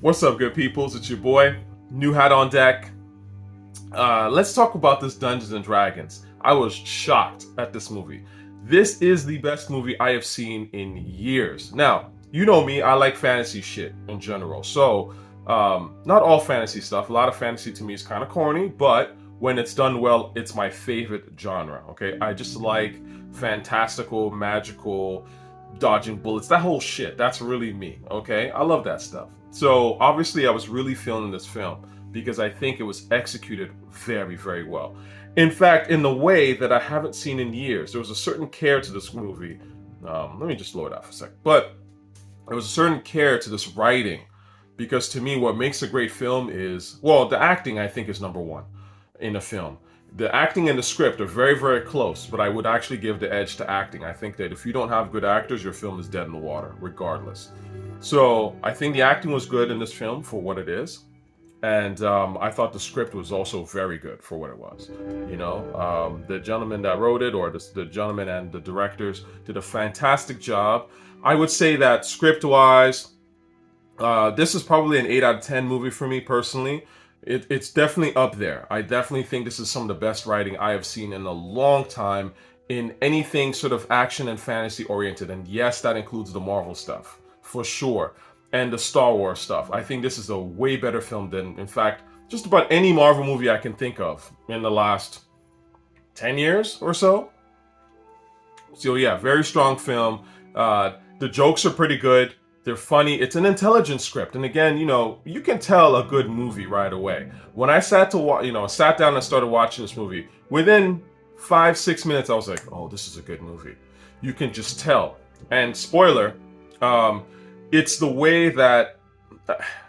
What's up, good peoples? It's your boy, New Hat on Deck. Let's talk about this Dungeons and Dragons. I was shocked at this movie. This is the best movie I have seen in years. Now, you know me, I like fantasy shit in general. So, not all fantasy stuff. A lot of fantasy to me is kind of corny, but when it's done well, it's my favorite genre. Okay, I just like fantastical, magical, dodging bullets, that whole shit. That's really me. Okay, I love that stuff. So obviously, I was really feeling this film because I think it was executed very, very well. In fact, in the way that I haven't seen in years, there was a certain care to this movie. Let me just lower that for a second. But there was a certain care to this writing because to me, what makes a great film is, well, the acting I think is number one in a film. The acting and the script are very, very close, but I would actually give the edge to acting. I think that if you don't have good actors, your film is dead in the water, regardless. So I think the acting was good in this film for what it is. And I thought the script was also very good for what it was. The gentleman that wrote it, or the gentleman and the directors, did a fantastic job. I would say that script-wise, this is probably an 8 out of 10 movie for me personally. It's definitely up there. I definitely think this is some of the best writing I have seen in a long time in anything sort of action and fantasy oriented. And yes, that includes the Marvel stuff, for sure. And the Star Wars stuff. I think this is a way better film than, in fact, just about any Marvel movie I can think of in the last 10 years or so. So yeah, very strong film. The jokes are pretty good. They're funny. It's an intelligent script, and again, you can tell a good movie right away. When I sat down and started watching this movie, within 5-6 minutes, I was like, "Oh, this is a good movie." You can just tell. And spoiler, it's the way that.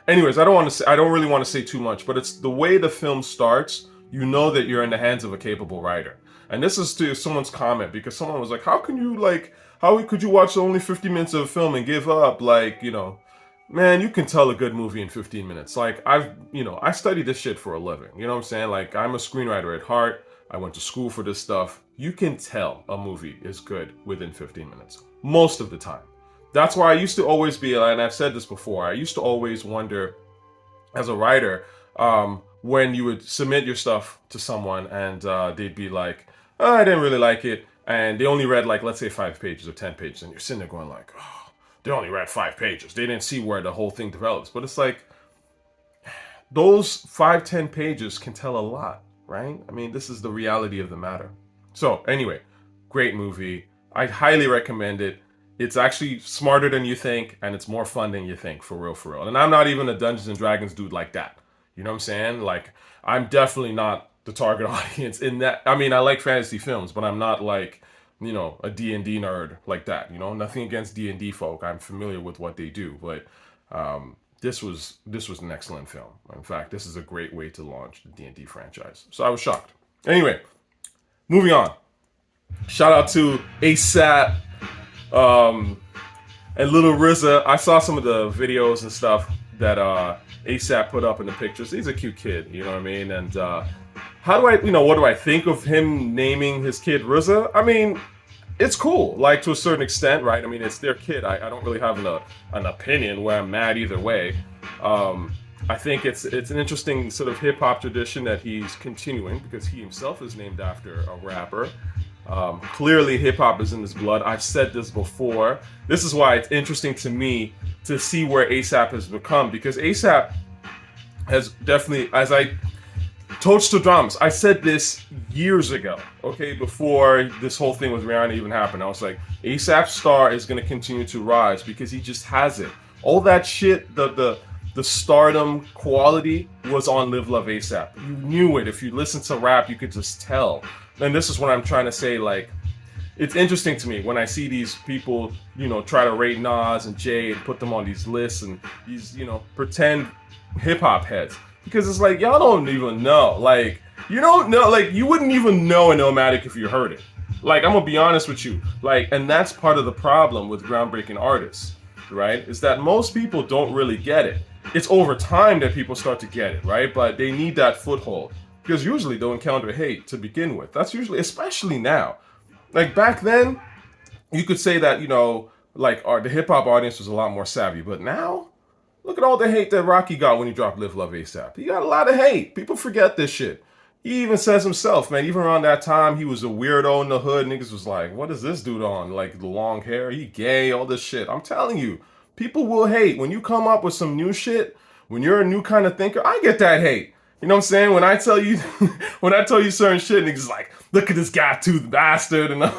Anyways, I don't really want to say too much, but it's the way the film starts. You know that you're in the hands of a capable writer, and this is to someone's comment because someone was like, "How can you like?" How could you watch only 50 minutes of a film and give up? Man, you can tell a good movie in 15 minutes. I study this shit for a living. You know what I'm saying? Like, I'm a screenwriter at heart. I went to school for this stuff. You can tell a movie is good within 15 minutes. Most of the time. That's why I used to always be, and I've said this before, I used to always wonder, as a writer, when you would submit your stuff to someone and they'd be like, "Oh, I didn't really like it." And they only read, like, let's say 5 pages or 10 pages, and you're sitting there going like, "Oh, they only read 5 pages. They didn't see where the whole thing develops." But it's like, those 5-10 pages can tell a lot, right? I mean, this is the reality of the matter. So anyway, great movie. I highly recommend it. It's actually smarter than you think, and it's more fun than you think, for real, for real. And I'm not even a Dungeons and Dragons dude like that. You know what I'm saying? Like, I'm definitely not the target audience in that. I mean, I like fantasy films, but I'm not like, a D&D nerd like that. Nothing against D&D folk. I'm familiar with what they do, but this was an excellent film. In fact, this is a great way to launch the D&D franchise. So I was shocked. Anyway, moving on. Shout out to ASAP and Little RZA. I saw some of the videos and stuff that ASAP put up in the pictures. He's a cute kid, you know what I mean? And what do I think of him naming his kid RZA? I mean, it's cool, like, to a certain extent, right? I mean, it's their kid. I don't really have an opinion where I'm mad either way. I think it's an interesting sort of hip hop tradition that he's continuing because he himself is named after a rapper. Clearly, hip hop is in his blood. I've said this before. This is why it's interesting to me to see where ASAP has become, because ASAP has definitely, as I Toach to drums. I said this years ago, okay, before this whole thing with Rihanna even happened. I was like, ASAP Star is going to continue to rise because he just has it. All that shit, the stardom quality was on Live Love ASAP. You knew it. If you listen to rap, you could just tell. And this is what I'm trying to say, like, it's interesting to me when I see these people, try to rate Nas and Jay and put them on these lists and these, pretend hip-hop heads. Because it's like, y'all don't even know. Like, you don't know. Like, you wouldn't even know an Illmatic if you heard it. Like, I'm going to be honest with you. Like, and that's part of the problem with groundbreaking artists, right? Is that most people don't really get it. It's over time that people start to get it, right? But they need that foothold. Because usually they'll encounter hate to begin with. That's usually, especially now. Like, back then, you could say that, the hip-hop audience was a lot more savvy. But now, Look at all the hate that Rocky got when he dropped Live Love ASAP. He got a lot of hate. People forget this shit. He even says himself, man, even around that time, he was a weirdo in the hood. Niggas was like, what is this dude on? Like the long hair, he gay, all this shit. I'm telling you, people will hate. When you come up with some new shit, when you're a new kind of thinker, I get that hate. You know what I'm saying? When I tell you, when I tell you certain shit, niggas like, look at this guy-toothed bastard and all,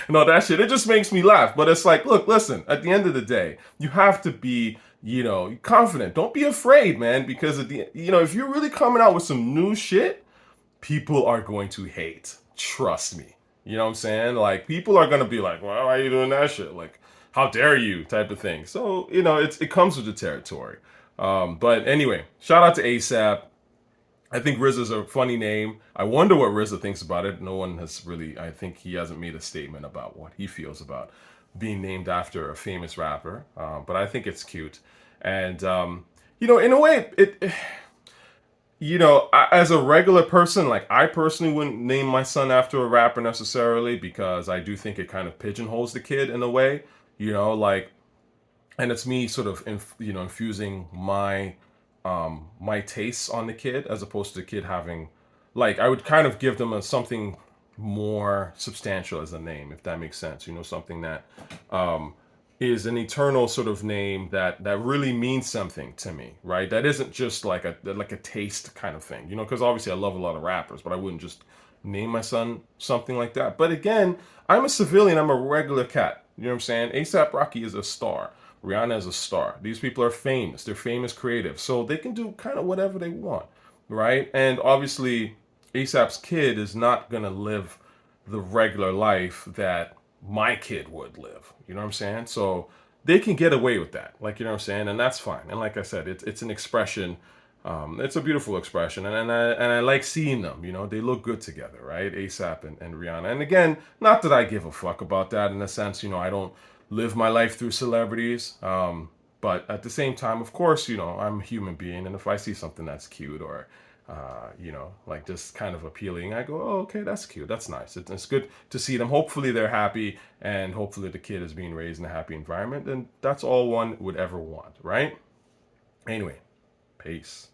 and all that shit. It just makes me laugh. But it's like, look, listen. At the end of the day, you have to be, confident. Don't be afraid, man. Because if you're really coming out with some new shit, people are going to hate. Trust me. You know what I'm saying? Like people are gonna be like, well, why are you doing that shit? Like, how dare you? Type of thing. So it comes with the territory. But anyway, shout out to ASAP. I think RZA's a funny name. I wonder what RZA thinks about it. No one has really, I think he hasn't made a statement about what he feels about being named after a famous rapper. But I think it's cute. And, in a way, as a regular person, like I personally wouldn't name my son after a rapper necessarily because I do think it kind of pigeonholes the kid in a way, and it's me sort of, infusing my tastes on the kid as opposed to the kid having, like, I would kind of give them something more substantial as a name, if that makes sense. Something that is an eternal sort of name that really means something to me, right? That isn't just like a taste kind of thing, because obviously I love a lot of rappers, but I wouldn't just name my son something like that. But again, I'm a civilian. I'm a regular cat. You know what I'm saying? ASAP Rocky is a star. Rihanna is a star. These people are famous. They're famous creatives. So they can do kind of whatever they want, right? And obviously, ASAP's kid is not going to live the regular life that my kid would live. You know what I'm saying? So they can get away with that. Like, you know what I'm saying? And that's fine. And like I said, it's an expression. It's a beautiful expression. And I like seeing them. They look good together, right? ASAP and Rihanna. And again, not that I give a fuck about that in a sense. I don't live my life through celebrities. But at the same time, of course, I'm a human being. And if I see something that's cute or, like just kind of appealing, I go, oh, okay, that's cute. That's nice. It's good to see them. Hopefully they're happy and hopefully the kid is being raised in a happy environment. And that's all one would ever want, right? Anyway, peace.